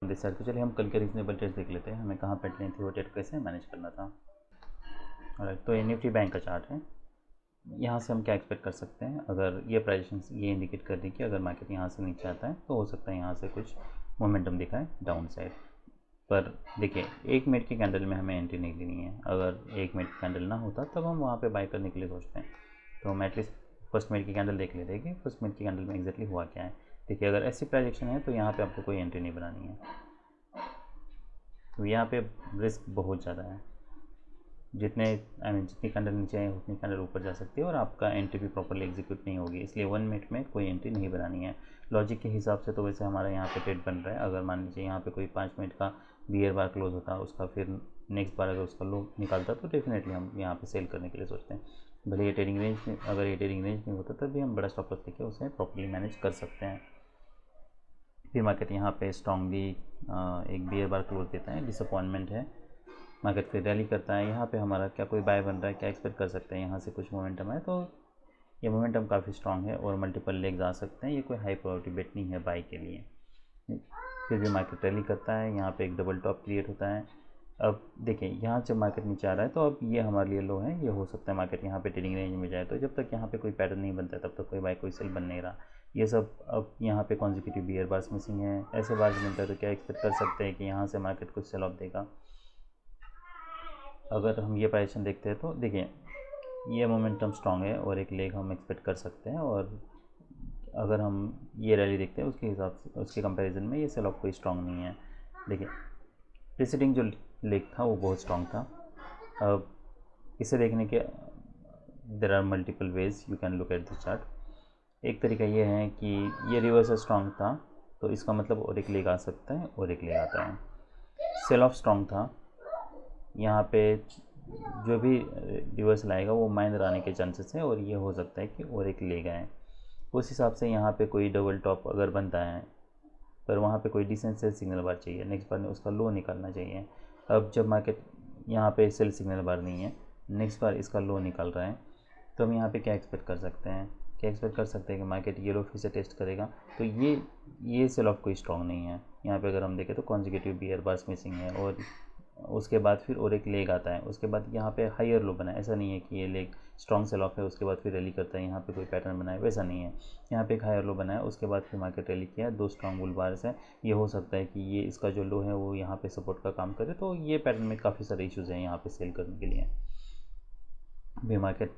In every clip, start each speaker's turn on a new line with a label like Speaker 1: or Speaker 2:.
Speaker 1: This side. तो चलिए हम कल के रीजनेबल ट्रेड्स देख लेते हैं, हमें कहाँ पे लेनी थी, वो ट्रेड कैसे मैनेज करना था। ऑलराइट, तो ये निफ्टी बैंक का चार्ट है। यहाँ से हम क्या एक्सपेक्ट कर सकते हैं, अगर ये प्राइजेशन ये इंडिकेट कर रही कि अगर मार्केट यहाँ से नीचे आता है तो हो सकता है यहाँ से कुछ मोमेंटम दिखाए डाउन साइड। पर देखिए, एक मिनट की कैंडल में हमें एंट्री नहीं लेनी है। अगर एक मिनट कैंडल ना होता तब हम वहाँ पे बाय करने के लिए सोचते हैं। तो हम एटलीस्ट फर्स्ट मिनट की कैंडल देख लेते हैं कि फर्स्ट मिनट की कैंडल में एग्जैक्टली हुआ क्या है। देखिए, अगर ऐसी प्राइजेक्शन है तो यहाँ पे आपको कोई एंट्री नहीं बनानी है। तो यहाँ पे रिस्क बहुत ज़्यादा है। जितनी कैंडल नीचे है उतनी कैंडल ऊपर जा सकती है और आपका एंट्री भी प्रॉपर्ली एग्जीक्यूट नहीं होगी। इसलिए 1 मिनट में कोई एंट्री नहीं बनानी है। लॉजिक के हिसाब से तो वैसे हमारा यहाँ पे ट्रेड बन रहा है। अगर मान लीजिए यहाँ पे कोई 5 मिनट का बियर बार क्लोज होता है, उसका फिर नेक्स्ट बार अगर उसका लो निकालता तो डेफिनेटली हम यहाँ पे सेल करने के लिए सोचते हैं। भले ये ट्रेडिंग रेंज में, अगर ये ट्रेडिंग रेंज में होता तब भी हम बड़ा स्टॉप लॉस लेके उसे प्रॉपर्ली मैनेज कर सकते हैं। फिर मार्केट यहाँ पे स्ट्रांगली एक बियर बार क्लोज देता है, डिसअपॉइंटमेंट है। मार्केट फिर रैली करता है। यहाँ पे हमारा क्या कोई बाय बन रहा है, क्या एक्सपेक्ट कर सकते हैं, यहाँ से कुछ मोमेंटम है तो ये मोमेंटम काफ़ी स्ट्रांग है और मल्टीपल लेग्स आ सकते हैं। ये कोई हाई प्रायोरिटी बेट नहीं है बाय के लिए। फिर भी मार्केट रैली करता है, यहाँ पे एक डबल टॉप क्रिएट होता है। अब देखिए, यहाँ जब मार्केट नीचे आ रहा है तो अब ये हमारे लिए लो है। ये हो सकता है मार्केट यहाँ पे ट्रेडिंग रेंज में जाए, तो जब तक यहाँ पे कोई पैटर्न नहीं बनता है तब तक कोई बाय कोई सेल बन नहीं रहा। ये सब अब यहाँ पे कॉन्जिक्यूटिव बियर बार्स मिसिंग है। ऐसे बार्स मिलता है तो क्या एक्सपेक्ट कर सकते हैं कि यहाँ से मार्केट कुछ सेल ऑफ देगा। अगर हम ये प्राइजेशन देखते हैं तो देखिए, ये मोमेंटम स्ट्रांग है और एक लेग हम एक्सपेक्ट कर सकते हैं। और अगर हम ये रैली देखते हैं उसके हिसाब से, उसके कंपैरिजन में ये सेल ऑफ कोई स्ट्रांग नहीं है। देखिए, प्रीसीडिंग जो लेग था वो बहुत स्ट्रांग था। अब इसे देखने के there are multiple ways you can look at this chart. एक तरीका ये है कि ये रिवर्सल स्ट्रांग था तो इसका मतलब और एक लेग आ सकता है और एक लेग आता है। सेल ऑफ स्ट्रांग था, यहाँ पे जो भी रिवर्सल आएगा वो माइनर आने के चांसेस है और ये हो सकता है कि और एक लेग आए। उस हिसाब से यहाँ पे कोई डबल टॉप अगर बनता है पर वहाँ पे कोई डिसेंट सेल सिग्नल बार चाहिए, नेक्स्ट बार उसका लो निकालना चाहिए। अब जब मार्केट यहाँ पे सेल सिग्नल बार नहीं है, नेक्स्ट बार इसका लो निकल रहा है, तो हम यहाँ पे क्या एक्सपेक्ट कर सकते हैं, क्या एक्सपेक्ट कर सकते हैं कि मार्केट ये लो फिर से टेस्ट करेगा। तो ये सेल ऑफ कोई स्ट्रॉन्ग नहीं है। यहाँ पे अगर हम देखें तो कॉन्जिक्यूटिव बियर बार्स मिसिंग है और उसके बाद फिर और एक लेग आता है। उसके बाद यहाँ पे हायर लो बना है। ऐसा नहीं है कि ये लेग स्ट्रॉन्ग सेल ऑफ है उसके बाद फिर रैली करता है, यहाँ पे कोई पैटर्न बना है, वैसा नहीं है। यहाँ पे एक हायर लो बना है, उसके बाद फिर मार्केट रैली किया है, 2 स्ट्रॉन्ग बुल बार्स है। ये हो सकता है कि ये इसका जो लो है वो यहाँ पे सपोर्ट का काम करे। तो ये पैटर्न में काफ़ी सारे इश्यूज़ हैं यहाँ पे सेल करने के लिए। भी मार्केट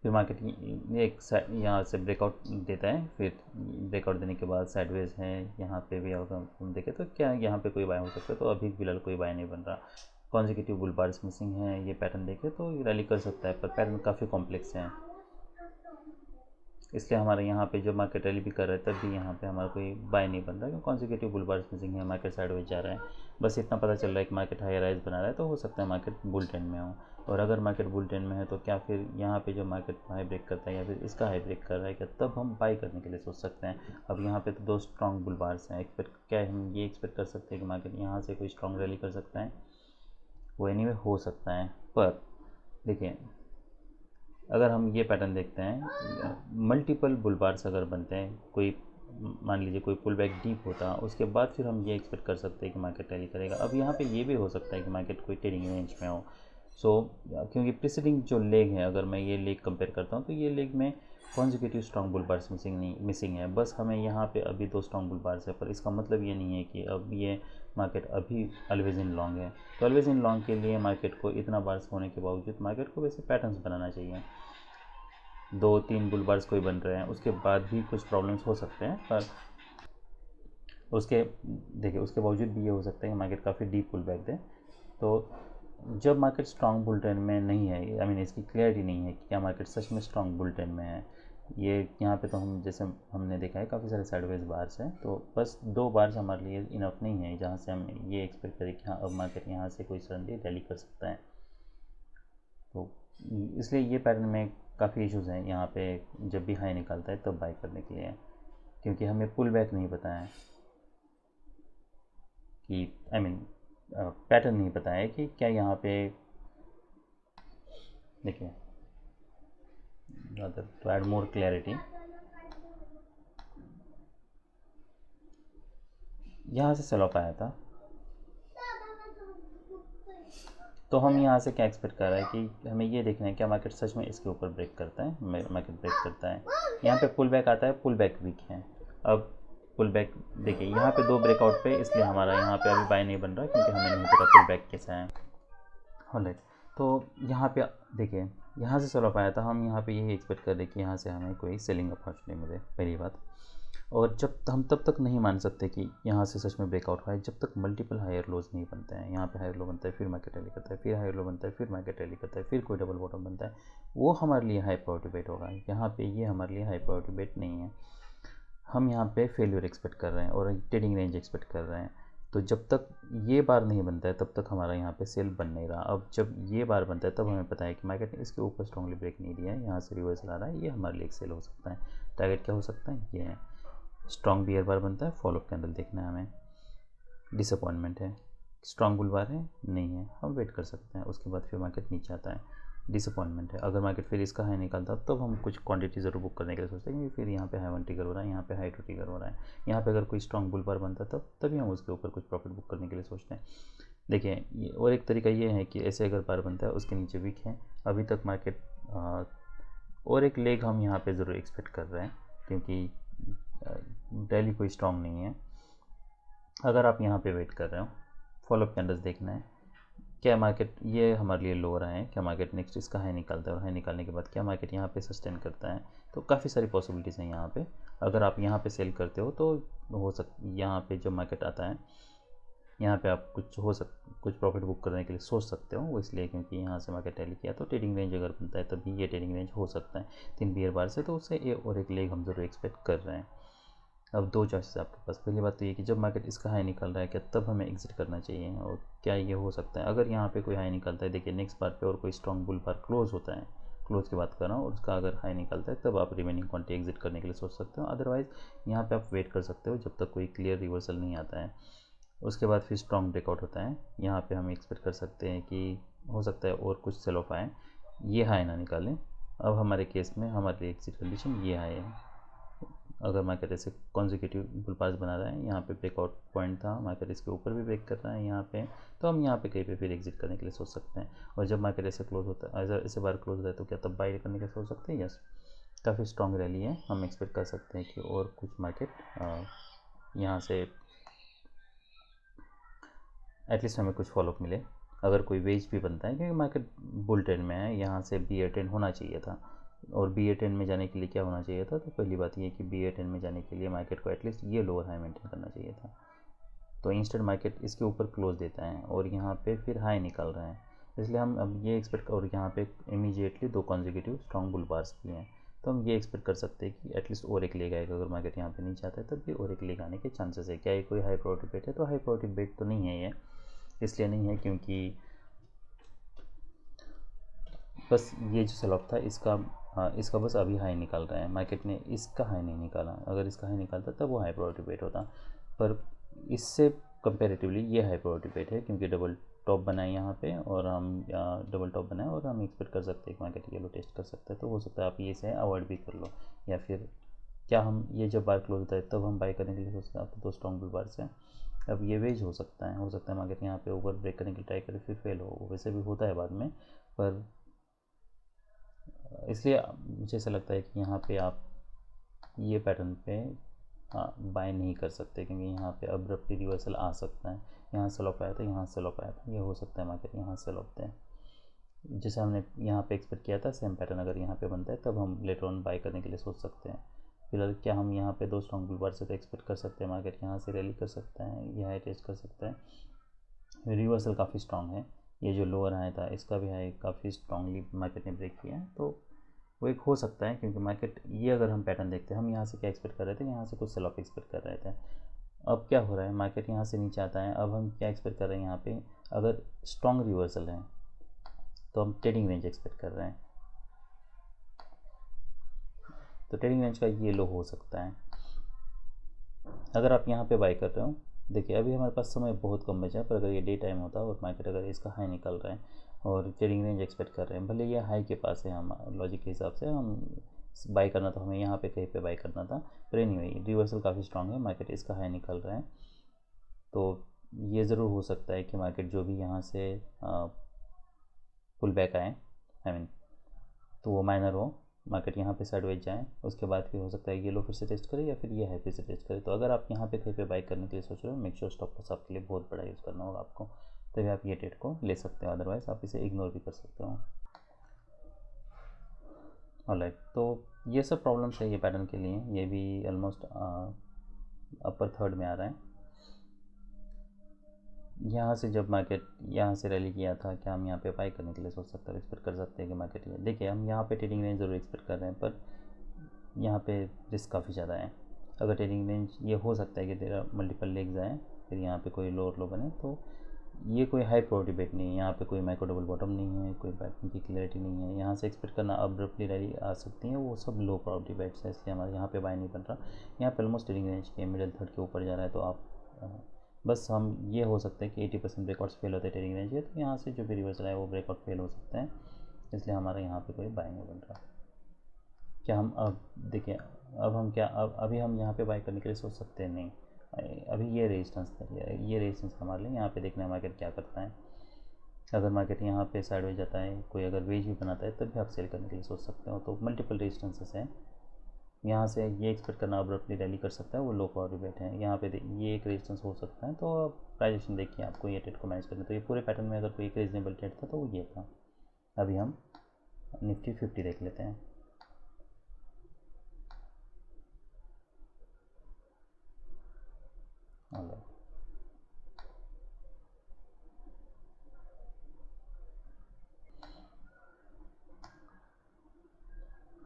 Speaker 1: एक यहाँ से ब्रेकआउट देता है, फिर ब्रेकआउट देने के बाद साइडवेज है। यहाँ पे भी अगर हम देखें तो क्या यहाँ पे कोई बाय हो सकता है, तो अभी फिलहाल कोई बाय नहीं बन रहा। कॉन्जिक्यूटिव बुल बार्स मिसिंग है। ये पैटर्न देखें तो रैली कर सकता है पर पैटर्न काफ़ी कॉम्प्लेक्स है, इसलिए हमारे यहाँ पे जब मार्केट रैली भी कर रहा है तब भी यहाँ पे हमारा कोई बाय नहीं बन रहा है क्योंकि कॉन्जिक्यूटिव बुल बार्स मिसिंग है, मार्केट साइडवेज जा रहा है। बस इतना पता चल रहा है कि मार्केट हाई राइज बना रहा है, तो हो सकता है मार्केट बुल ट्रेंड में हो। और अगर मार्केट बुल ट्रेंड में है तो क्या फिर यहाँ पे जो मार्केट हाई ब्रेक करता है या फिर इसका हाई ब्रेक कर रहा है क्या, तब हम बाई करने के लिए सोच सकते हैं। अब यहाँ पे तो 2 स्ट्रॉन्ग बुल बार्स हैं। क्या हम ये एक्सपेक्ट कर सकते हैं कि मार्केट यहाँ से कोई स्ट्रॉन्ग रैली कर सकता है, वो एनीवे हो सकता है। पर देखिए, अगर हम ये पैटर्न देखते हैं, मल्टीपल बुल बार्स अगर बनते हैं, कोई मान लीजिए कोई पुल बैक डीप होता, उसके बाद फिर हम ये एक्सपेक्ट कर सकते हैं कि मार्केट रैली करेगा। अब यहाँ पे ये भी हो सकता है कि मार्केट कोई ट्रेडिंग रेंज में हो। सो क्योंकि प्रीसीडिंग जो लेग है, अगर मैं ये लेग कंपेयर करता हूँ तो ये लेग में consecutive strong bull bars missing है। बस हमें यहाँ पे अभी 2 स्ट्रॉन्ग बुल बार्स है, पर इसका मतलब ये नहीं है कि अब ये मार्केट अभी ऑलवेज इन लॉन्ग है। तो ऑलवेज इन लॉन्ग के लिए मार्केट को इतना बार्स होने के बावजूद मार्केट को वैसे पैटर्न्स बनाना चाहिए। 2-3 बुल बार्स कोई बन रहे हैं, उसके बाद भी कुछ प्रॉब्लम्स हो सकते हैं, पर उसके देखिए उसके बावजूद भी ये हो सकता है कि मार्केट काफ़ी डीप पुल बैक दे। तो जब मार्केट स्ट्रॉन्ग बुल ट्रेंड में नहीं है, आई मीन इसकी क्लियरिटी नहीं है कि क्या मार्केट सच में स्ट्रॉन्ग बुल ट्रेंड में है, ये यहाँ पे तो हम जैसे हमने देखा है काफ़ी सारे साइडवेज बार्स हैं, तो बस 2 बार्स हमारे लिए इनफ नहीं है जहाँ से हम ये एक्सपेक्ट करें कि हाँ अब मार्केट यहाँ से कोई सडनली रैली कर सकता है। तो इसलिए ये पैटर्न में काफ़ी इश्यूज़ हैं यहाँ पे। जब भी हाई निकालता है तब बाय करने के लिए, क्योंकि हमें पुल बैक नहीं पता है कि आई मीन पैटर्न नहीं पता है कि क्या यहाँ पे देखिए, टू ऐड मोर क्लैरिटी, यहाँ से सेल ऑफ आया था, तो हम यहाँ से क्या एक्सपेक्ट कर रहे हैं कि हमें ये देखना है क्या मार्केट सच में इसके ऊपर ब्रेक करता है, मार्केट ब्रेक करता है। यहाँ पे पुल बैक आता है, पुल बैक वीक है। अब पुल बैक देखिए यहाँ पे 2 ब्रेकआउट पे, इसलिए हमारा यहाँ पे अभी बाय नहीं बन रहा क्योंकि हमें नहीं पता पुल बैक कैसा है। ऑलराइट, तो यहाँ पे देखिए यहाँ से सेल ऑफ आया था, हम यहाँ पे यही एक्सपेक्ट कर रहे कि यहाँ से हमें कोई सेलिंग अपॉर्चुनिटी मिले, पहली बात। और जब हम तब तक नहीं मान सकते कि यहाँ से सच में ब्रेकआउट हुआ है जब तक मल्टीपल हायर लोज नहीं बनते हैं। यहाँ पे हायर लो बनता है, फिर मार्केट रैली करता है, फिर हायर लो बनता है, फिर मार्केट रैली करता है, फिर कोई डबल बॉटम बनता है, वो हमारे लिए हाई प्रायोरिटी बेट होगा। यहाँ पे ये हमारे लिए हाई प्रायोरिटी बेट नहीं है। हम यहाँ पे फेल्यूर एक्सपेक्ट कर रहे हैं और ट्रेडिंग रेंज एक्सपेक्ट कर रहे हैं। तो जब तक ये बार नहीं बनता है तब तक हमारा यहाँ पे सेल बन नहीं रहा। अब जब ये बार बनता है तब हमें पता है कि मार्केट ने इसके ऊपर स्ट्रांगली ब्रेक नहीं दिया है, यहाँ से रिवर्सल आ रहा है, ये हमारे लिए एक सेल हो सकता है। टारगेट क्या हो सकता है, ये है स्ट्रॉन्ग बियर बार बनता है, फॉलोअप कैंडल देखना है हमें, डिसअपॉइंटमेंट है, स्ट्रॉन्ग बुल बार है, नहीं है, हम वेट कर सकते हैं। उसके बाद फिर मार्केट नीचे आता है, डिसअपॉइंटमेंट है, अगर मार्केट फिर इसका हाई निकालता तब हम कुछ क्वांटिटी ज़रूर बुक करने के लिए सोचते हैं क्योंकि फिर यहाँ पे हाई 1 ट्रिगर हो रहा है, यहाँ पे हाई 2 ट्रिगर हो रहा है। यहाँ पे अगर कोई स्ट्रॉन्ग बुल बार बनता तभी हम उसके ऊपर कुछ प्रॉफिट बुक करने के लिए सोचते हैं। देखिए और एक तरीका ये है कि ऐसे अगर बार बनता है उसके नीचे वीक है, अभी तक मार्केट और एक लेग हम यहाँ पे ज़रूर एक्सपेक्ट कर रहे हैं क्योंकि रैली कोई स्ट्रॉन्ग नहीं है। अगर आप यहाँ पे वेट कर रहे हो, फॉलोअप कैंडल्स देखना है क्या मार्केट, ये हमारे लिए लो रहा है, क्या मार्केट नेक्स्ट इसका हाई निकालता है और हाई निकालने के बाद क्या मार्केट यहाँ पे सस्टेन करता है। तो काफ़ी सारी पॉसिबिलिटीज़ हैं यहाँ पे। अगर आप यहाँ पे सेल करते हो तो हो यहाँ पे जब मार्केट आता है यहाँ पे आप कुछ प्रॉफिट बुक करने के लिए सोच सकते हो। वो इसलिए क्योंकि यहाँ से मार्केट रैली किया तो ट्रेडिंग रेंज अगर बनता है तभी ये ट्रेडिंग रेंज हो सकता है 3 बियर बार से, तो उससे और एक लेग हम ज़रूर एक्सपेक्ट कर रहे हैं। अब 2 चॉइसेस आपके पास, पहली बात तो ये कि जब मार्केट इसका हाई निकल रहा है क्या तब हमें एग्जिट करना चाहिए और क्या ये हो सकता है। अगर यहाँ पे कोई हाई निकलता है, देखिए नेक्स्ट बार पे और कोई स्ट्रॉन्ग बुल बार क्लोज होता है, क्लोज की बात कर रहा हूँ, और उसका अगर हाई निकलता है तब आप रिमेनिंग क्वांटिटी एग्जिट करने के लिए सोच सकते हो। अदरवाइज़ यहाँ पे आप वेट कर सकते हो जब तक कोई क्लियर रिवर्सल नहीं आता है। उसके बाद फिर स्ट्रॉन्ग ब्रेकआउट होता है, यहाँ पे हम एक्सपेक्ट कर सकते हैं कि हो सकता है और कुछ सेल ऑफ आए, ये हाई ना निकालें। अब हमारे केस में हमारे एग्जिट कंडीशन ये हाई है। अगर मार्केट ऐसे कॉन्जिक्यूटिव बुल बार्स बना रहा है, यहाँ पे ब्रेकआउट पॉइंट था, मार्केट इसके ऊपर भी ब्रेक कर रहा है यहाँ पे, तो हम यहाँ पे कहीं पे फिर एग्जिट करने के लिए सोच सकते हैं। और जब मार्केट ऐसे क्लोज होता है, ऐसे बार क्लोज होता है तो क्या तब बाई करने के लिए सोच सकते हैं। यस, काफ़ी स्ट्रॉन्ग रैली है, हम एक्सपेक्ट कर सकते हैं कि और कुछ मार्केट यहाँ से एटलीस्ट हमें कुछ फॉलोअप मिले। अगर कोई वेज भी बनता है क्योंकि मार्केट बुल ट्रेंड में है, यहाँ से BA10 होना चाहिए था, और BA10 में जाने के लिए क्या होना चाहिए था, तो पहली बात ये कि BA10 में जाने के लिए मार्केट को एटलीस्ट ये लोअर हाई मेंटेन करना चाहिए था। तो इंस्टेंट मार्केट इसके ऊपर क्लोज देता है और यहाँ पे फिर हाई निकल रहे हैं, इसलिए हम अब ये एक्सपेक्ट, और यहाँ पे immediately 2 consecutive strong bull bars भी हैं, तो हम ये एक्सपेक्ट कर सकते हैं कि एटलीस्ट और एक लेग आएगा। अगर मार्केट यहाँ पे नीचे आता है तब भी और एक लेग आने के चांसेस है। क्या ये कोई हाई प्रायोरिटी बेट है, तो हाई प्रायोरिटी बेट तो नहीं है ये, इसलिए नहीं है क्योंकि बस ये जो सेल ऑफ था इसका बस अभी हाई निकाल रहा है, मार्केट ने इसका हाई नहीं निकाला। अगर इसका हाई निकालता तब वो हाई प्रायोरिटी बेट होता, पर इससे कंपैरेटिवली ये हाई प्रायोरिटी बेट है क्योंकि डबल टॉप बनाए यहाँ पे, और हम डबल टॉप बनाए और हम एक्सपेक्ट कर सकते हैं कि मार्केट येलो टेस्ट कर सकते हैं। तो हो सकता है आप ये से अवॉइड भी कर लो, या फिर क्या हम ये जब बार क्लोज होता है तब हम बाई करने के लिए सोचते हैं। आप 2 स्ट्रॉन्ग बुल बार से अब ये वेज हो सकता है मार्केट यहाँ पे ओवर ब्रेक करने की ट्राई करे फिर फेल हो, वैसे भी होता है बाद में। पर इसलिए मुझे ऐसा लगता है कि यहाँ पे आप ये पैटर्न पे बाय नहीं कर सकते क्योंकि यहाँ पे अब्रप्टली रिवर्सल आ सकता है। यहाँ सेल ऑफ आया था, यहाँ सेल ऑफ आया था, ये हो सकता है मार्केट यहाँ सेल ऑफ दे, जैसे हमने यहाँ पे एक्सपेक्ट किया था सेम पैटर्न अगर यहाँ पे बनता है तब हम लेटर ऑन बाय करने के लिए सोच सकते हैं। फिलहाल क्या हम यहाँ पे 2 स्ट्रॉन्ग बुल बार से तो एक्सपेक्ट कर सकते हैं मार्केट यहाँ से रैली कर सकता है, यह हाई टेस्ट कर सकता है। रिवर्सल काफ़ी स्ट्रॉन्ग है, ये जो लोअर हाई था इसका भी हाई काफ़ी स्ट्रॉन्गली मार्केट ने ब्रेक किया है, तो वो एक हो सकता है। क्योंकि मार्केट ये अगर हम पैटर्न देखते हैं, हम यहाँ से क्या एक्सपेक्ट कर रहे थे, यहाँ से कुछ सेल ऑफ एक्सपेक्ट कर रहे थे। अब क्या हो रहा है, मार्केट यहाँ से नीचे आता है, अब हम क्या एक्सपेक्ट कर रहे हैं, यहाँ पे अगर स्ट्रॉन्ग रिवर्सल है तो हम ट्रेडिंग रेंज एक्सपेक्ट कर रहे हैं, तो ट्रेडिंग रेंज का ये लो हो सकता है। अगर आप यहाँ पे बाय कर रहे हो, देखिए अभी हमारे पास समय बहुत कम बचा है, पर अगर ये डे टाइम होता और मार्केट अगर इसका हाई निकल रहा है और ट्रेडिंग रेंज एक्सपेक्ट कर रहे हैं, भले ये हाई के पास है, हम लॉजिक के हिसाब से हम बाय करना था, हमें यहाँ पे कहीं पे बाय करना था, पर एनीवे रिवर्सल काफ़ी स्ट्रॉन्ग है, मार्केट इसका हाई निकल रहा है तो ये ज़रूर हो सकता है कि मार्केट जो भी यहाँ से पुल बैक आए, आई मीन तो वो माइनर हो, मार्केट यहाँ पे साइडवेज जाए, उसके बाद फिर हो सकता है ये लो फिर से टेस्ट करे या फिर ये हाई फिर से टेस्ट करे। तो अगर आप यहाँ पे कहीं पे बाई करने के लिए सोच रहे हो, मेक श्योर स्टॉप लॉस आपके लिए बहुत बड़ा यूज़ करना होगा आपको, तभी आप ये ट्रेड को ले सकते हो, अदरवाइज़ आप इसे इग्नोर भी कर सकते हो। ऑलराइट, तो ये सब प्रॉब्लम्स है ये पैटर्न के लिए, ये भी ऑलमोस्ट अपर थर्ड में आ रहा है। यहाँ से जब मार्केट यहाँ से रैली किया था, क्या हम यहाँ पे बाई करने के लिए सोच सकते हैं, एक्सपेक्ट कर सकते हैं कि मार्केट ये, देखिए हम यहाँ पे ट्रेडिंग रेंज ज़रूर एक्सपेक्ट कर रहे हैं, पर यहाँ पे रिस्क काफ़ी ज़्यादा है। अगर ट्रेडिंग रेंज ये हो सकता है कि तेरा मल्टीपल लेग्स आए, फिर यहाँ पे कोई लोअर लो बने, तो ये कोई हाई प्रोबेबिलिटी बेट नहीं है, यहाँ पे कोई माइक्रो डबल बॉटम नहीं है, कोई पैटर्न की क्लियरिटी नहीं है, यहाँ से एक्सपेक्ट करना अब्रप्टली रैली आ सकती है, वो सब लो प्रोबेबिलिटी बेट्स है, इसलिए हमारे यहाँ पे बाय नहीं बन रहा। यहाँ पे ऑलमोस्ट ट्रेडिंग रेंज के मिडिल थर्ड के ऊपर जा रहा है, तो आप बस हम ये हो सकता है कि 80% ब्रेकआउट्स फेल होते हैं ट्रेडिंग रेंज के, तो यहाँ से जो भी रिवर्सल है वो ब्रेकआउट फेल हो सकते हैं, इसलिए हमारा यहाँ पे कोई बाय नहीं बन रहा। क्या हम अब देखिए, अब हम क्या अभी हम यहाँ पे बाय करने के लिए सोच सकते हैं, नहीं, अभी ये रेजिस्टेंस है, ये रेजिस्टेंस हमारे लिए, यहाँ पे देखना है मार्केट क्या करता है। अगर मार्केट यहाँ पे साइडवेज जाता है, कोई अगर वेज भी बनाता है, तब भी आप सेल करने के लिए सोच सकते हो। तो मल्टीपल रेजिस्टेंसेस हैं, यहाँ से ये एक्सपेक्ट करना अब्रप्टली रैली कर सकता है, वो लो प्रोबेबिलिटी बेट है। यहाँ पे ये एक रेजिस्टेंस हो सकता है, तो प्राइजेशन देखिए आपको ये ट्रेड को मैनेज करना। तो ये पूरे पैटर्न में अगर कोई एक रीजनेबल ट्रेड था तो वो ये था। अभी हम निफ्टी 50 देख लेते हैं।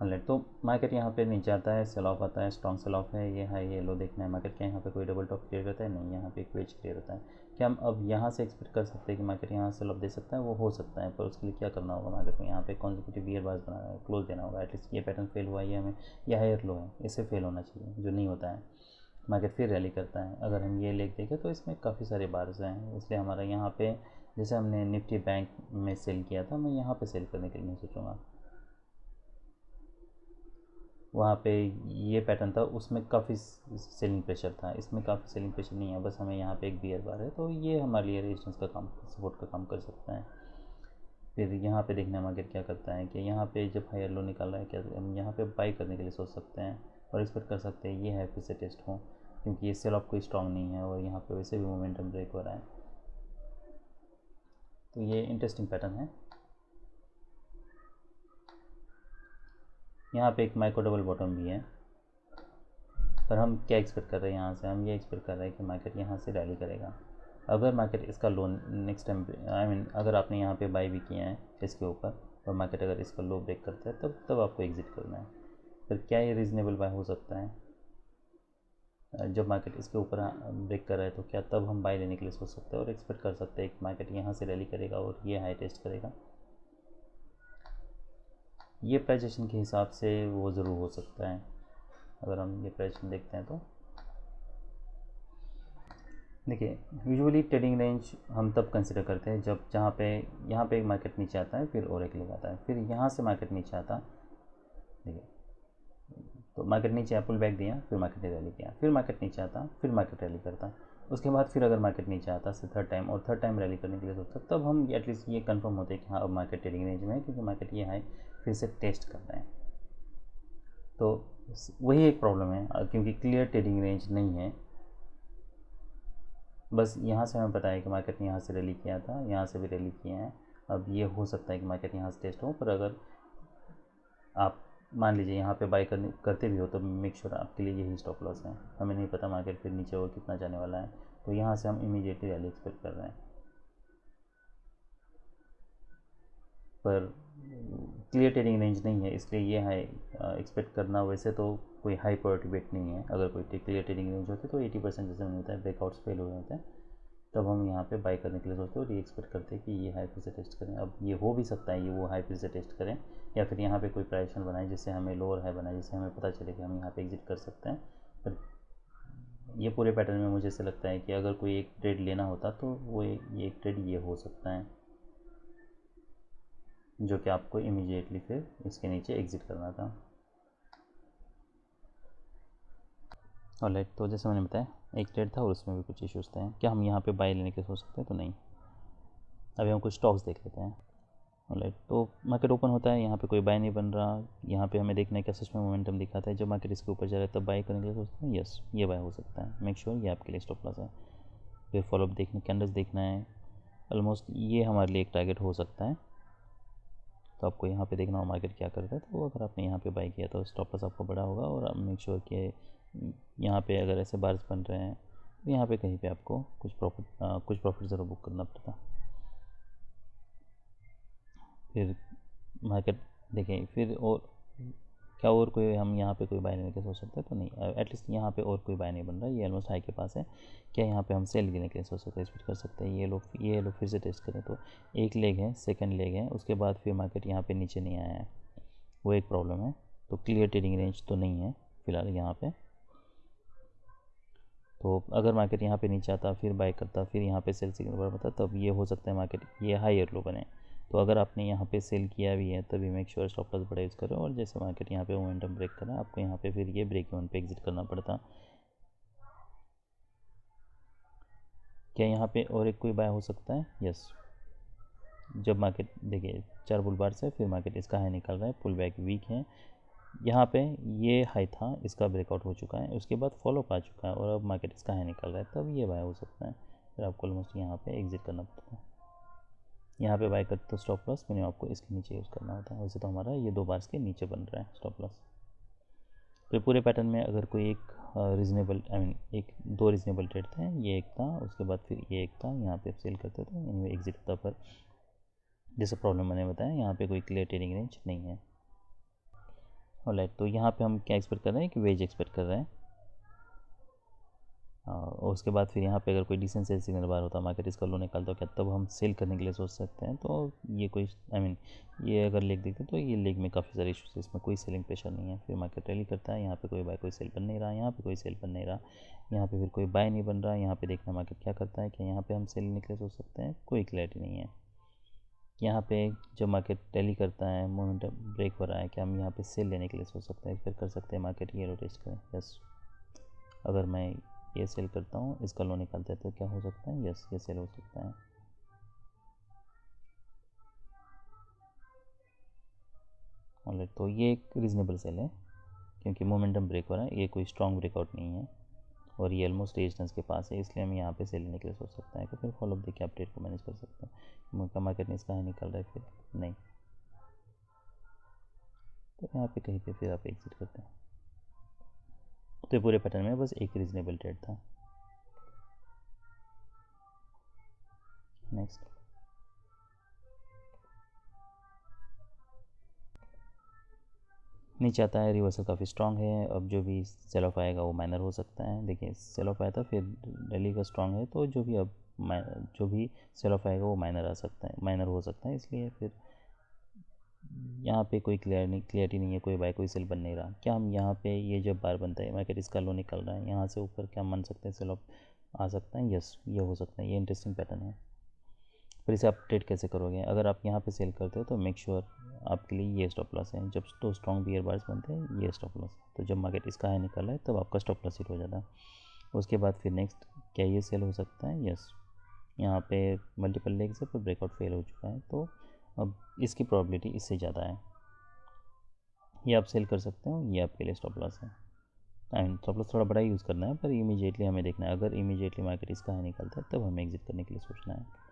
Speaker 1: ऑलराइट, तो मार्केट यहाँ पे नीचे आता है, सेल ऑफ आता है, स्ट्रॉन्ग सेल ऑफ है, ये हाई ये लो देखना है मार्केट क्या यहाँ पे कोई डबल टॉप क्लियर करता है, नहीं, यहाँ पे एक वेज क्लियर होता है। क्या हम अब यहाँ से एक्सपेक्ट कर सकते हैं कि मार्केट यहाँ सेल ऑफ दे सकता है, वो हो सकता है, पर उसके लिए क्या करना होगा, मार्केट को यहाँ पे कॉन्जिक्यूटिव बियर बार्स बनाना है, क्लोज देना होगा, एटलीस्ट ये पैटर्न फेल हुआ है, ये हमें ये हायर लो है, इसे फेल होना चाहिए, जो नहीं होता है, मार्केट फिर रैली करता है। अगर हम ये लेग देखें तो इसमें काफ़ी सारे बार्स हैं, इसलिए हमारा यहाँ पे जैसे हमने निफ्टी बैंक में सेल किया था, मैं यहाँ पे सेल करने के लिए नहीं सोचूंगा। वहाँ पे ये पैटर्न था, उसमें काफ़ी सेलिंग प्रेशर था, इसमें काफ़ी सेलिंग प्रेशर नहीं है, बस हमें यहाँ पे एक बियर बार है, तो ये हमारे लिए रेजिस्टेंस का काम, सपोर्ट का काम कर सकता है। फिर यहाँ पे देखना मार्केट क्या करता है, कि यहाँ पे जब हायर लो निकाल रहा है, क्या हम यहाँ पे बाई करने के लिए सोच सकते हैं और एक्सपेक्ट कर सकते हैं ये है फिर से टेस्ट हो, क्योंकि ये सेल ऑफ कोई स्ट्रॉन्ग नहीं है और यहाँ पे वैसे भी मोमेंटम ब्रेक हो रहा है, तो ये इंटरेस्टिंग पैटर्न है। यहाँ पे एक माइक्रो डबल बॉटम भी है, पर हम क्या एक्सपेक्ट कर रहे हैं यहाँ से, हम ये एक्सपेक्ट कर रहे हैं कि मार्केट यहाँ से रैली करेगा। अगर मार्केट इसका लो नेक्स्ट टाइम, आई मीन अगर आपने यहाँ पे बाई भी किया है इसके ऊपर और मार्केट अगर इसका लो ब्रेक करता है, तब आपको एग्जिट करना है। फिर क्या ये रीज़नेबल बाय हो सकता है, जब मार्केट इसके ऊपर ब्रेक कर रहा है, तो क्या तब हम बाय लेने के लिए सोच सकते हैं और एक्सपेक्ट कर सकते हैं कि मार्केट यहाँ से रैली करेगा और ये हाई टेस्ट करेगा। ये प्राइजेशन के हिसाब से वो ज़रूर हो सकता है, अगर हम ये प्राइजेशन देखते हैं तो देखिए, यूजुअली ट्रेडिंग रेंज हम तब कंसिडर करते हैं जब जहाँ पे यहाँ पे मार्केट नीचे आता है, फिर और एक लेग आता है, फिर यहाँ से मार्केट नीचे आता, देखिए तो मार्केट नीचे पुल बैक दिया, फिर मार्केट ने रैली किया, फिर मार्केट नीचे आता, फिर मार्केट रैली करता, उसके बाद फिर अगर मार्केट नीचे आता से थर्ड टाइम और थर्ड टाइम रैली करने के लिए सोचता, तब हम एटलीस्ट ये कंफर्म होते हैं कि हाँ अब मार्केट ट्रेडिंग रेंज में है, क्योंकि मार्केट ये हाई फिर से टेस्ट कर रहे हैं। तो वही एक प्रॉब्लम है, क्योंकि क्लियर ट्रेडिंग रेंज नहीं है। बस यहाँ से हमें पता है कि मार्केट ने यहाँ से रैली किया था, यहाँ से भी रैली किए हैं, अब ये हो सकता है कि मार्केट यहाँ से टेस्ट हो, पर अगर आप मान लीजिए यहाँ पे बाई करते भी हो, तो मेक श्योर आपके लिए यही स्टॉप लॉस है, हमें नहीं पता मार्केट फिर नीचे और कितना जाने वाला है, तो यहाँ से हम इमीडिएटली रैली एक्सपेक्ट कर रहे हैं, पर क्लियर ट्रेडिंग रेंज नहीं है, इसलिए ये हाई एक्सपेक्ट करना वैसे तो कोई हाई प्रायोरिटी बेट नहीं है। अगर कोई क्लियर ट्रेडिंग रेंज होती तो 80% जैसे मैंने बताया ब्रेकआउट्स फेल हुए होते हैं, तब हम यहाँ पे बाई करने के लिए सोचते हैं और ये एक्सपेक्ट करते हैं कि ये हाई फिर से टेस्ट करें। अब ये हो भी सकता है ये वो हाई फिर से टेस्ट करें, या फिर यहाँ पे कोई प्राइजेशन बनाए जिससे हमें लोअर हाई बनाए, जिससे हमें पता चले कि हम यहाँ पे एग्जिट कर सकते हैं। पर ये पूरे पैटर्न में मुझे ऐसा लगता है कि अगर कोई एक ट्रेड लेना होता तो वो ये एक ट्रेड ये हो सकता है, जो कि आपको इमीडिएटली फिर इसके नीचे एग्जिट करना था। ऑलराइट, तो जैसे मैंने बताया एक ट्रेड था और उसमें भी कुछ इश्यूज़ थे। क्या हम यहाँ पे बाय लेने के सोच सकते हैं? तो नहीं। अभी हम कुछ स्टॉक्स देख लेते हैं। ऑलराइट, तो मार्केट ओपन होता है, यहाँ पे कोई बाय नहीं बन रहा। यहाँ पे हमें देखना है क्या सच में मोमेंटम दिखाता है। जब मार्केट इसके ऊपर जा रहा है तब बाय करने के लिए सोचते हैं, यस ये बाय हो सकता है। मेक श्योर ये आपके लिए स्टॉप लॉस है। फिर फॉलोअप देखना, कैंडल्स देखना है। ऑलमोस्ट ये हमारे लिए एक टारगेट हो सकता है, तो आपको यहाँ पे देखना हो मार्केट क्या करता है। तो अगर आपने यहाँ पे बाय किया तो स्टॉप लॉस आपको बड़ा होगा। और आप मेक श्योर कि यहाँ पे अगर ऐसे बार्स बन रहे हैं तो यहाँ पे कहीं पे आपको कुछ प्रॉफिट ज़रूर बुक करना पड़ता। फिर मार्केट देखें, फिर और क्या और कोई हम यहाँ पे कोई बाय लेने के सोच सकते हैं? तो नहीं। एटलीस्ट यहाँ पे और कोई बाय नहीं बन रहा है, ये ऑलमोस्ट हाई के पास है। क्या यहाँ पे हम सेल लेने के लिए सोच सकते हैं? स्पीड कर सकते हैं। ये लोग फिर से टेस्ट करें तो एक लेग है, सेकंड लेग है, उसके बाद फिर मार्केट यहाँ पे नीचे नहीं आया है, वो एक प्रॉब्लम है। तो क्लियर ट्रेडिंग रेंज तो नहीं है फिलहाल यहाँ पे। तो अगर मार्केट यहाँ पे नीचे आता, फिर बाय करता, फिर यहाँ पे सेल सिग्नल बनता, तब ये हो सकता है मार्केट ये हाई लो बने। तो अगर आपने यहाँ पे सेल किया भी है तभी मेक श्योर स्टॉप लॉस बड़ा यूज़ करें। और जैसे मार्केट यहाँ पे मोमेंटम ब्रेक करा, आपको यहाँ पे फिर ये ब्रेक इवन पे एग्जिट करना पड़ता। क्या यहाँ पे और एक कोई बाय हो सकता है? यस। जब मार्केट देखिए 4 बुल बार से फिर मार्केट इसका हाई निकल रहा है, पुल बैक वीक है। यहाँ पे ये हाई था, इसका ब्रेकआउट हो चुका है, उसके बाद फॉलोअप आ चुका है और अब मार्केट इसका हाई निकल रहा है, तब ये बाय हो सकता है। फिर आपको ऑलमोस्ट यहाँ पे एग्जिट करना पड़ता है। यहाँ पे बाय करते तो स्टॉप लॉस मिनिमम आपको इसके नीचे यूज़ करना होता है। वैसे तो हमारा ये 2 बार्स के नीचे बन रहा है स्टॉप लॉस। तो पूरे पैटर्न में अगर कोई एक रीज़नेबल एक 2 रीज़नेबल ट्रेड थे, ये एक था, उसके बाद फिर ये एक था, यहाँ पे सेल करते तो इनमें एग्जिट होता। पर जैसे प्रॉब्लम मैंने बताया, यहाँ पे कोई क्लियर ट्रेडिंग रेंज नहीं है। ऑलराइट, तो यहाँ पे हम क्या एक्सपेक्ट कर रहे हैं कि वेज एक्सपेक्ट कर रहे हैं। और उसके बाद फिर यहाँ पे अगर कोई डिसेंट सेल सिग्नल बार होता, मार्केट इसका लो निकालता क्या, तब हम सेल करने के लिए सोच सकते हैं। तो ये कोई ये अगर लेग देखते तो ये लेग में काफ़ी सारे इशूज़ है, इसमें कोई सेलिंग प्रेशर नहीं है। फिर मार्केट रैली करता है, यहाँ पे कोई बाय कोई सेल बन नहीं रहा, यहाँ पे कोई सेल बन नहीं रहा, यहाँ पे फिर कोई बाय नहीं बन रहा। यहाँ पे देखना मार्केट क्या करता है, कि यहाँ पे हम सेल लेने के लिए सोच सकते हैं, कोई क्लैरिटी नहीं है। यहाँ पे जब मार्केट रैली करता है, मोमेंटम ब्रेक हो रहा है, क्या हम यहाँ पे सेल लेने के लिए सोच सकते हैं? फिर कर सकते हैं मार्केट ये लो टेस्ट करें। यस, अगर मैं ये सेल करता हूँ, इसका लो निकालते हैं तो क्या हो सकता है? यस, ये सेल हो सकता है। ऑलराइट, तो ये एक रीज़नेबल सेल है क्योंकि मोमेंटम ब्रेक हो रहा है, ये कोई स्ट्रॉन्ग ब्रेकआउट नहीं है और ये ऑलमोस्ट रेजिस्टेंस के पास है, इसलिए हम यहाँ पे सेल लेने के लिए सोच सकते हैं। तो फिर फॉलोअप देखिए आप ट्रेड को मैनेज कर सकते हैं। मार्केट ने इसका हाई निकल रहा है, फिर नहीं, तो यहाँ पे कहीं पे फिर आप एग्जिट करते हैं। तो पूरे पैटर्न में बस एक रीज़नेबल ट्रेड था। नेक्स्ट, नीचे आता है, रिवर्सल काफ़ी स्ट्रॉन्ग है। अब जो भी सेल ऑफ आएगा वो माइनर हो सकता है। देखिए सेल ऑफ आया था, फिर रैली का स्ट्रॉन्ग है, तो जो भी सेल ऑफ आएगा वो माइनर आ सकता है, माइनर हो सकता है। इसलिए फिर यहाँ पे कोई क्लियरिटी नहीं है, कोई बाय कोई सेल बन नहीं रहा। क्या हम यहाँ पे ये जब बार बनता है, मार्केट इसका लो निकल रहा है, यहाँ से ऊपर क्या मान सकते हैं सेल ऑफ आ सकता है? यस, ये हो सकता है। ये इंटरेस्टिंग पैटर्न है। फिर इसे आप ट्रेड कैसे करोगे? अगर आप यहाँ पे सेल करते हो तो मेक श्योर आपके लिए ये स्टॉप लॉस है। जब तो स्ट्रॉन्ग बियर बार्स बनते हैं, ये स्टॉप लॉस है। तो जब मार्केट इसका हाई निकल रहा है तब आपका स्टॉप लॉस हिट हो जाता है। उसके बाद फिर नेक्स्ट, क्या ये सेल हो सकता है? यस, यहाँ पे मल्टीपल लेग से पर ब्रेकआउट फेल हो चुका है, तो अब इसकी प्रोबेबिलिटी इससे ज़्यादा है। ये आप सेल कर सकते हो, ये आपके लिए स्टॉप लॉस है। स्टॉप लॉस थोड़ा बड़ा यूज़ करना है, पर इमीडिएटली हमें देखना है। अगर इमीडिएटली मार्केट इसका हाई निकलता है तब हमें एग्जिट करने के लिए सोचना है।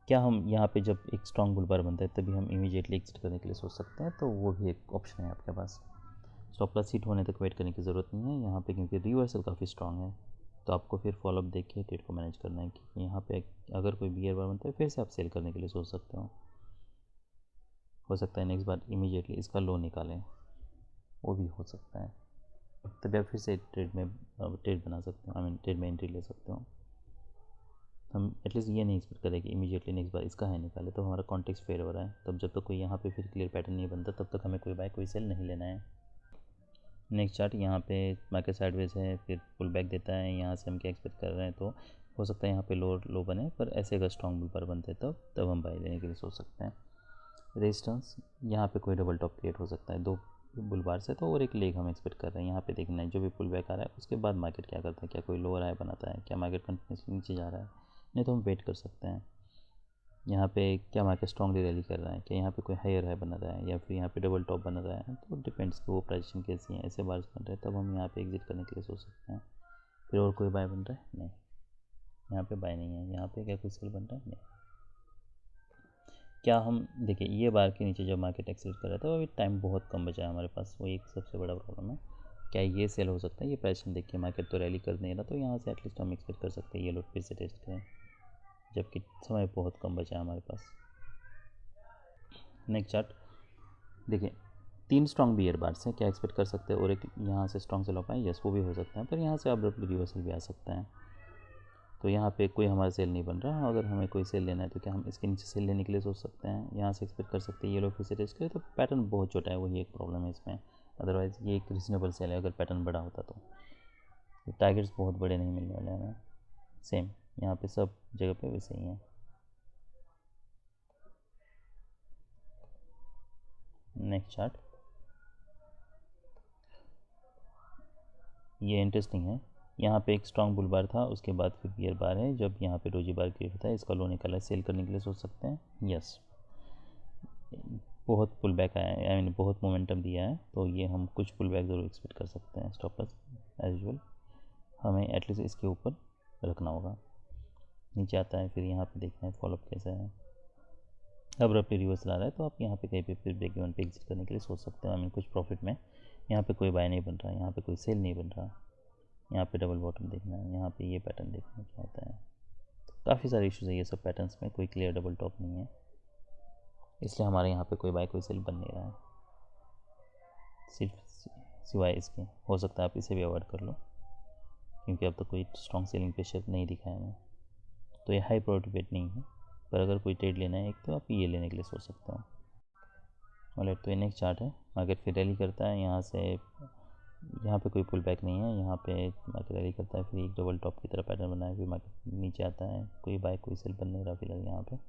Speaker 1: क्या हम यहाँ पे जब एक स्ट्रॉन्ग बुल बार बनता है तभी हम इमीडिएटली एग्जिट करने के लिए सोच सकते हैं? तो वो भी एक ऑप्शन है आपके पास। स्टॉप लॉस हिट होने तक वेट करने की ज़रूरत नहीं है यहाँ पे, क्योंकि रिवर्सल काफ़ी स्ट्रॉन्ग है। तो आपको फिर फॉलोअप देख के ट्रेड को मैनेज करना है कि यहाँ पे अगर कोई बियर बार बनता है फिर से आप सेल करने के लिए सोच सकते हो सकता है नेक्स्ट बार इमीडिएटली इसका लो निकालें, वो भी हो सकता है। तभी आप फिर से ट्रेड बना सकते हो, ट्रेड में एंट्री ले सकते हो। हम एटलीस्ट ये नहीं एक्सपेक्ट करें कि इमीडिएटली नेक्स्ट बार इसका हाई निकाले, तो हमारा कॉन्टेक्स्ट फेल हो रहा है। तब जब तक कोई यहाँ पे फिर क्लियर पैटर्न नहीं बनता तब तक हमें कोई बाय कोई सेल नहीं लेना है। नेक्स्ट चार्ट, यहाँ पे मार्केट साइडवेज है, फिर पुल बैक देता है। यहाँ से हम क्या एक्सपेक्ट कर रहे हैं, तो हो सकता है यहाँ पे लो बने, पर ऐसे अगर स्ट्रॉन्ग बुल पर बनते तब हम बाय लेने के लिए सोच सकते हैं। रेजिस्टेंस, यहाँ पे कोई डबल टॉप क्रिएट हो सकता है, दो बुल बार से तो और एक लेग हम एक्सपेक्ट कर रहे हैं। यहाँ पे देखना है जो भी पुल बैक आ रहा है उसके बाद मार्केट क्या करता है, क्या कोई लोअर हाई बनाता है, क्या मार्केट कंटिन्यूसली नीचे जा रहा है, नहीं तो हम वेट कर सकते हैं। यहाँ पे क्या मार्केट स्ट्रॉन्गली रैली कर रहा है, क्या यहाँ पे कोई हायर हाई बना रहा है या फिर यहाँ पे डबल टॉप बना रहा है, तो डिपेंड्स कि वो प्राइसिंग कैसी है। ऐसे बार्स बन रहे हैं तब हम यहाँ पे एग्जिट करने के लिए सोच सकते हैं। फिर और कोई बाय बन रहा है नहीं, यहाँ पे बाय नहीं है। यहाँ पे क्या कोई सेल बन रहा है नहीं। क्या हम देखिए ये बार के नीचे जब मार्केट एक्सेल कर रहा था अभी टाइम बहुत कम बचा है हमारे पास, वो एक सबसे बड़ा प्रॉब्लम है। क्या ये सेल हो सकता है? ये प्राइसिंग देख के मार्केट तो रैली कर नहीं रहा, तो यहाँ से एटलीस्ट हम एक्सपेक्ट कर सकते हैं ये लोग फिर से टेस्ट करें, जबकि समय बहुत कम बचा है हमारे पास। नेक्स्ट चार्ट देखिए, 3 स्ट्रॉन्ग बियर बार्स हैं, क्या एक्सपेक्ट कर सकते हैं? और एक यहाँ से स्ट्रॉन्ग सेल हो पाए, यस वो भी हो सकता है, पर यहाँ से अब्रप्टली रिवर्सल भी आ सकता है। तो यहाँ पे कोई हमारा सेल नहीं बन रहा। अगर हमें कोई सेल लेना है तो क्या हम इसके नीचे सेल लेने के लिए सोच सकते हैं? यहाँ से एक्सपेक्ट कर सकते हैं ये लोग फिर से टेस्ट करें, तो पैटर्न बहुत छोटा है, वही एक प्रॉब्लम है इसमें। अदरवाइज़ ये एक रीजनेबल सेल है अगर पैटर्न बड़ा होता तो टारगेट्स बहुत बड़े नहीं मिलने वाले हमें। सेम यहाँ पे सब जगह पे वैसे ही है। नेक्स्ट चार्ट ये इंटरेस्टिंग है। यहाँ पे एक स्ट्रॉन्ग बुल बार था, उसके बाद फिर बियर बार है। जब यहाँ पे डोजी बार क्रिएट होता है इसका लो निकाला है, सेल करने के लिए सोच सकते हैं। यस बहुत पुल बैक आया है, आई मीन बहुत मोमेंटम दिया है, तो ये हम कुछ पुल बैक ज़रूर एक्सपेक्ट कर सकते हैं। स्टॉप लॉस एज यूजुअल हमें एटलीस्ट इसके ऊपर रखना होगा। नीचे आता है फिर यहाँ पे देखना है फॉलोअप कैसा है। अब रफली रिवर्स ला रहा है तो आप यहाँ पे कहीं पे फिर ब्रेक इवन पे एग्जिट करने के लिए सोच सकते हो, आई मीन कुछ प्रॉफिट में। यहाँ पे कोई बाय नहीं बन रहा, यहाँ पे कोई सेल नहीं बन रहा। यहाँ पे डबल बॉटम देखना है, यहाँ पे ये पैटर्न देखना है क्या होता है। तो काफ़ी सारे इश्यूज है ये सब पैटर्न्स में, कोई क्लियर डबल टॉप नहीं है, इसलिए हमारे यहाँ पे कोई बाय कोई सेल बन नहीं रहा है। सिर्फ सिवाय इसके हो सकता है आप इसे भी अवॉइड कर लो, क्योंकि अब तक कोई स्ट्रॉन्ग सेलिंग प्रेशर नहीं दिखा है हमें, तो ये हाई प्रायोरिटी बेट नहीं है। पर अगर कोई ट्रेड लेना है एक तो आप ये लेने के लिए सोच सकते हो। ऑलराइट, तो ये नेक्स्ट चार्ट है। मार्केट फिर रैली करता है यहाँ से, यहाँ पे कोई पुल बैक नहीं है, यहाँ पे मार्केट रैली करता है, फिर एक डबल टॉप की तरह पैटर्न बना है, फिर मार्केट नीचे आता है, कोई बाय कोई सेल बन नहीं रहा फिलहाल यहाँ पे।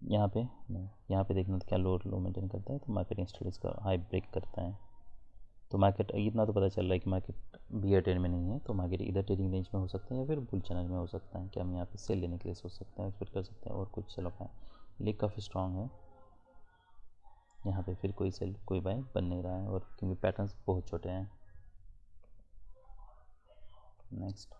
Speaker 1: यहाँ पे नहीं, यहाँ पे देखना तो क्या लो लो मेंटेन करता है, तो मार्केट इंस्टेड इसका हाई ब्रेक करता है। तो मार्केट इतना तो पता चल रहा है कि मार्केट बियर ट्रेंड में नहीं है, तो मार्केट इधर ट्रेडिंग रेंज में हो सकता है या फिर बुल चैनल में हो सकता है। कि हम यहाँ पे सेल लेने के लिए सोच सकते हैं, एक्सपेक्ट कर सकते हैं और कुछ सेल होगा। लेग काफ़ी स्ट्रॉन्ग है, यहाँ पे फिर कोई सेल कोई बाय बन नहीं रहा है, और क्योंकि पैटर्न्स बहुत छोटे हैं। नेक्स्ट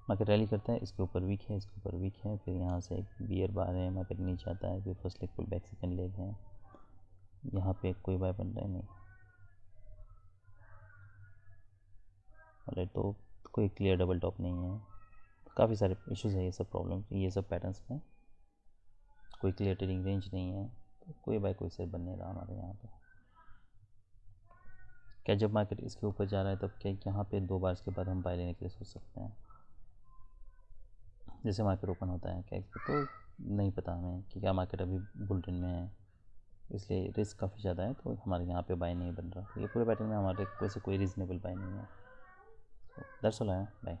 Speaker 1: मार्केट रैली करता है, इसके ऊपर वीक है, इसके ऊपर वीक है, फिर यहाँ से एक बियर बार है, मार्केट नीचे आता है, फिर first leg pull back, second leg है, यहाँ पे कोई बाय बन रहा है नहीं। और तो कोई क्लियर डबल टॉप नहीं है, काफ़ी सारे इश्यूज है ये सब प्रॉब्लम, ये सब पैटर्न्स में कोई क्लियर ट्रेडिंग रेंज नहीं है, तो कोई बाय कोई सेल बन नहीं रहा हमारे यहाँ पे। क्या जब मार्केट इसके ऊपर जा रहा है तब क्या यहाँ पे 2 बार के बाद हम बाय लेने के लिए सोच सकते हैं? जैसे मार्केट ओपन होता है क्या तो नहीं पता हमें कि क्या मार्केट अभी बुल में है, इसलिए रिस्क काफ़ी ज़्यादा है, तो हमारे यहाँ पे बाय नहीं बन रहा। ये पूरे पैटर्न में हमारे वैसे कोई रीज़नेबल बाय नहीं है। दैट्स ऑल है, बाय।